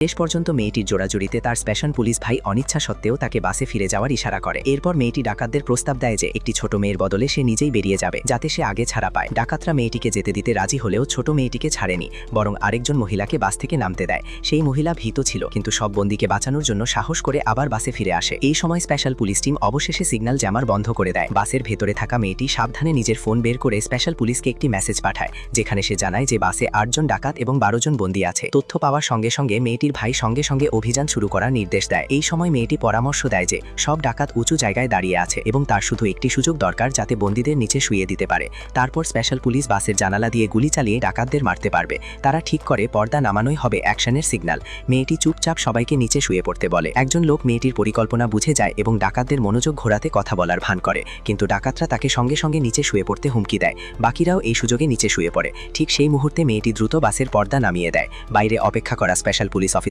শেষ পর্যন্ত মেয়েটির জোড়াজুড়িতে তার স্পেশাল পুলিশ ভাই অনিচ্ছা সত্ত্বেও তাকে বাসে ফিরে যাওয়ার ইশারা করে। এরপর মেয়েটি ডাকাতদের প্রস্তাব দেয় যে একটি ছোট মেয়ের বদলে সে নিজেই বেরিয়ে যাবে, যাতে সে আগে ছাড়া পায়। ডাকাতরা মেয়েটিকে যেতে দিতে রাজি হলেও ছোট মেয়েটিকে ছাড়েনি, বরং আরেকজন মহিলাকে বাস থেকে নামতে দেয়। সেই মহিলা ভীত ছিল, কিন্তু সব বন্দীকে বাঁচানোর জন্য সাহস করে আবার বাসে ফিরে আসে। এই সময় স্পেশাল পুলিশ টিম অবশেষে সিগন্যাল জ্যামার বন্ধ করে দেয়। বাসের ভেতরে থাকা মেয়েটি সাবধানে নিজের ফোন বের করে স্পেশাল পুলিশকে একটি মেসেজ পাঠায়, যেখানে সে জানায় যে বাসে 8 জন ডাকাত এবং 12 জন বন্দী আছে। তথ্য পাওয়ার সঙ্গে সঙ্গে মেয়েটির ভাই সঙ্গে সঙ্গে অভিযান শুরু করার নির্দেশ দেয়। এই সময় মেয়েটি পরামর্শ দেয় যে সব ডাকাত উঁচু জায়গায় দাঁড়িয়ে আছে এবং তার শুধু একটি সুযোগ দরকার যাতে বন্দীদের নিচে শুইয়ে দিতে পারে। তারপর স্পেশাল পুলিশ বাসের জানালা দিয়ে গুলি চালিয়ে ডাকাতদের মারতে পারবে। তারা ঠিক করে পর্দা নামানোই হবে অ্যাকশনের সিগন্যাল। মেয়েটি চুপচাপ সবাইকে নিচে শুয়ে পড়তে বলে। একজন লোক মেয়েটির পরিকল্পনা বুঝে যায় এবং ডাকাতদের মনোযোগ ঘোরাতে কথা বলার ভান করে, কিন্তু ডাকাতরা তাকে সঙ্গে সঙ্গে নিচে শুয়ে পড়তে হুমকি দেয়। বাকিরাও এই সুযোগে নিচে শুয়ে পড়ে। ঠিক সেই মুহূর্তে মেয়েটি দ্রুত বাসের পর্দা নামিয়ে দেয়। বাইরে অপেক্ষা করা স্পেশাল পুলিশ